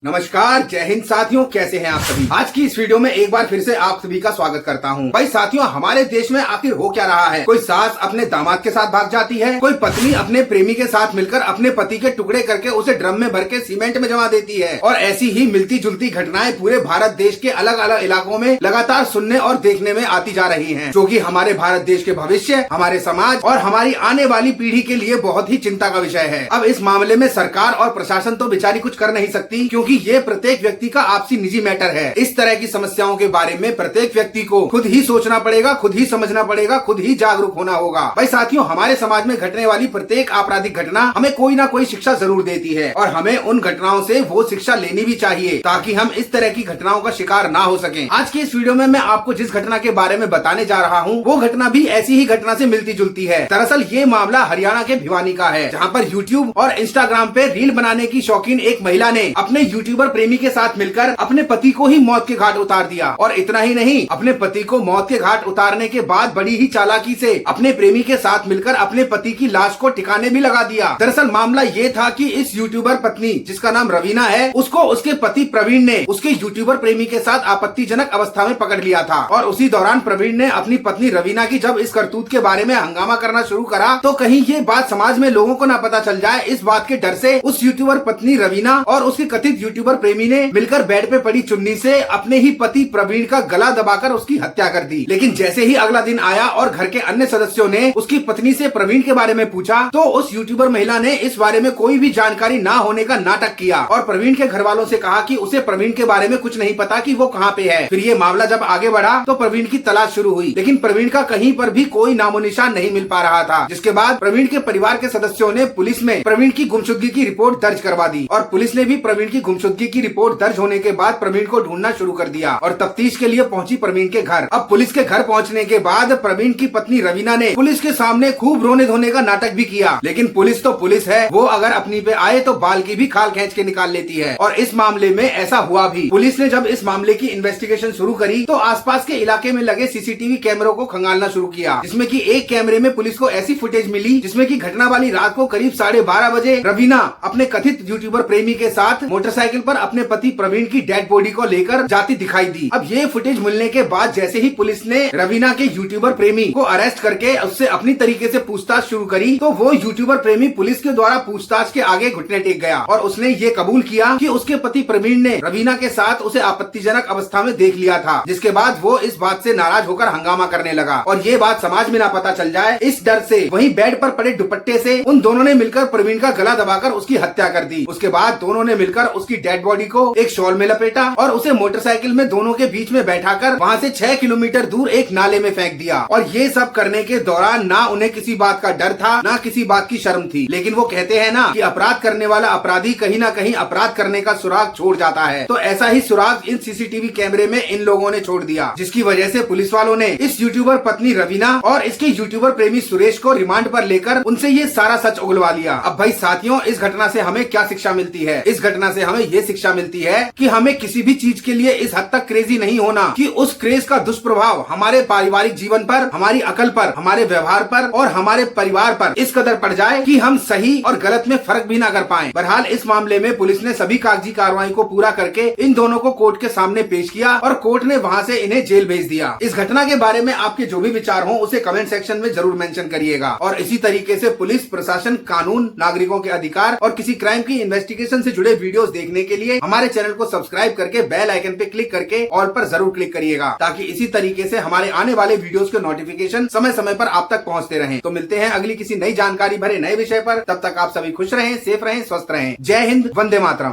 नमस्कार, जय हिंद साथियों, कैसे हैं आप सभी। आज की इस वीडियो में एक बार फिर से आप सभी का स्वागत करता हूं। भाई साथियों, हमारे देश में आखिर हो क्या रहा है। कोई सास अपने दामाद के साथ भाग जाती है, कोई पत्नी अपने प्रेमी के साथ मिलकर अपने पति के टुकड़े करके उसे ड्रम में भर के सीमेंट में जमा देती है। और ऐसी ही मिलती जुलती घटनाएं पूरे भारत देश के अलग अलग इलाकों में लगातार सुनने और देखने में आती जा रही है, जो की हमारे भारत देश के भविष्य, हमारे समाज और हमारी आने वाली पीढ़ी के लिए बहुत ही चिंता का विषय है। अब इस मामले में सरकार और प्रशासन तो बेचारी कुछ कर नहीं सकती, क्योंकि ये प्रत्येक व्यक्ति का आपसी निजी मैटर है। इस तरह की समस्याओं के बारे में प्रत्येक व्यक्ति को खुद ही सोचना पड़ेगा, खुद ही समझना पड़ेगा, खुद ही जागरूक होना होगा। भाई साथियों, हमारे समाज में घटने वाली प्रत्येक आपराधिक घटना हमें कोई ना कोई शिक्षा जरूर देती है और हमें उन घटनाओं से वो शिक्षा लेनी भी चाहिए, ताकि हम इस तरह की घटनाओं का शिकार ना हो सकें। आज की इस वीडियो में मैं आपको जिस घटना के बारे में बताने जा रहा हूँ, वो घटना भी ऐसी ही घटना से मिलती जुलती है। दरअसल ये मामला हरियाणा के भिवानी का है, जहाँ पर यूट्यूब और इंस्टाग्राम पे रील बनाने की शौकीन एक महिला ने अपने यूट्यूबर प्रेमी के साथ मिलकर अपने पति को ही मौत के घाट उतार दिया। और इतना ही नहीं, अपने पति को मौत के घाट उतारने के बाद बड़ी ही चालाकी से अपने प्रेमी के साथ मिलकर अपने पति की लाश को ठिकाने भी लगा दिया। दरअसल मामला ये था कि इस यूट्यूबर पत्नी, जिसका नाम रवीना है, उसको उसके पति प्रवीण ने उसके यूट्यूबर प्रेमी के साथ आपत्तिजनक अवस्था में पकड़ लिया था। और उसी दौरान प्रवीण ने अपनी पत्नी रवीना की जब इस करतूत के बारे में हंगामा करना शुरू करा, तो कहीं ये बात समाज में लोगों को न पता चल जाए, इस बात के डर से उस यूट्यूबर पत्नी रवीना और उसके कथित यूट्यूबर प्रेमी ने मिलकर बेड पे पड़ी चुन्नी से अपने ही पति प्रवीण का गला दबाकर उसकी हत्या कर दी। लेकिन जैसे ही अगला दिन आया और घर के अन्य सदस्यों ने उसकी पत्नी से प्रवीण के बारे में पूछा, तो उस यूट्यूबर महिला ने इस बारे में कोई भी जानकारी ना होने का नाटक किया और प्रवीण के घर वालों से कहा कि उसे प्रवीण के बारे में कुछ नहीं पता कि वो कहाँ पे है। फिर ये मामला जब आगे बढ़ा तो प्रवीण की तलाश शुरू हुई, लेकिन प्रवीण का कहीं पर भी कोई नामो निशान नहीं मिल पा रहा था। जिसके बाद प्रवीण के परिवार के सदस्यों ने पुलिस में प्रवीण की गुमशुदगी की रिपोर्ट दर्ज करवा दी और पुलिस ने भी प्रवीण की गुमशुदगी की रिपोर्ट दर्ज होने के बाद प्रवीण को ढूंढना शुरू कर दिया और तफ्तीश के लिए पहुंची प्रवीण के घर। अब पुलिस के घर पहुंचने के बाद प्रवीण की पत्नी रवीना ने पुलिस के सामने खूब रोने धोने का नाटक भी किया, लेकिन पुलिस तो पुलिस है, वो अगर अपनी पे आए तो बाल की भी खाल खींच के निकाल लेती है। और इस मामले में ऐसा हुआ भी। पुलिस ने जब इस मामले की इन्वेस्टिगेशन शुरू करी तो आसपास के इलाके में लगे सीसीटीवी कैमरों को खंगालना शुरू किया, जिसमें कि एक कैमरे में पुलिस को ऐसी फुटेज मिली जिसमें कि घटना वाली रात को करीब 12:30 बजे रवीना अपने कथित यूट्यूबर प्रेमी के साथ मोटरसाइकिल पर अपने पति प्रवीण की डेड बॉडी को लेकर जाती दिखाई दी। अब ये फुटेज मिलने के बाद जैसे ही पुलिस ने रवीना के यूट्यूबर प्रेमी को अरेस्ट करके उससे अपनी तरीके से पूछताछ शुरू करी, तो वो यूट्यूबर प्रेमी पुलिस के द्वारा पूछताछ के आगे घुटने टेक गया और उसने ये कबूल किया कि उसके पति प्रवीण ने रवीना के साथ उसे आपत्तिजनक अवस्था में देख लिया था। जिसके बाद वो इस बात से नाराज होकर हंगामा करने लगा और ये बात समाज में ना पता चल जाए, इस डर से वहीं बेड पर पड़े दुपट्टे से उन दोनों ने मिलकर प्रवीण का गला दबाकर उसकी हत्या कर दी। उसके बाद दोनों ने मिलकर उसकी डेड बॉडी को एक शॉल में लपेटा और उसे मोटरसाइकिल में दोनों के बीच में बैठाकर वहां से 6 किलोमीटर दूर एक नाले में फेंक दिया। और ये सब करने के दौरान ना उन्हें किसी बात का डर था, ना किसी बात की शर्म थी। लेकिन वो कहते हैं ना कि अपराध करने वाला अपराधी कहीं ना कहीं अपराध करने का सुराग छोड़ जाता है, तो ऐसा ही सुराग इन सीसीटीवी कैमरे में इन लोगों ने छोड़ दिया, जिसकी वजह से पुलिस वालों ने इस यूट्यूबर पत्नी रवीना और इसके यूट्यूबर प्रेमी सुरेश को रिमांड पर लेकर उनसे ये सारा सच उगलवा लिया। अब भाई साथियों, इस घटना से हमें क्या शिक्षा मिलती है? इस घटना से हमें ये शिक्षा मिलती है कि हमें किसी भी चीज के लिए इस हद तक क्रेजी नहीं होना कि उस क्रेज का दुष्प्रभाव हमारे पारिवारिक जीवन पर, हमारी अकल पर, हमारे व्यवहार पर और हमारे परिवार पर इस कदर पड़ जाए कि हम सही और गलत में फर्क भी ना कर पाएं। बहरहाल इस मामले में पुलिस ने सभी कागजी कार्रवाई को पूरा करके इन दोनों को कोर्ट के सामने पेश किया और कोर्ट ने वहां से इन्हें जेल भेज दिया। इस घटना के बारे में आपके जो भी विचार हो उसे कमेंट सेक्शन में जरूर मेंशन करिएगा। और इसी तरीके से पुलिस प्रशासन, कानून, नागरिकों के अधिकार और किसी क्राइम की इन्वेस्टिगेशन से जुड़े वीडियोस देखने के लिए हमारे चैनल को सब्सक्राइब करके बेल आइकन पे क्लिक करके ऑल पर जरूर क्लिक करिएगा, ताकि इसी तरीके से हमारे आने वाले वीडियोस के नोटिफिकेशन समय समय पर आप तक पहुंचते रहें। तो मिलते हैं अगली किसी नई जानकारी भरे नए विषय पर। तब तक आप सभी खुश रहें, सेफ रहें, स्वस्थ रहें। जय हिंद, वंदे मातरम।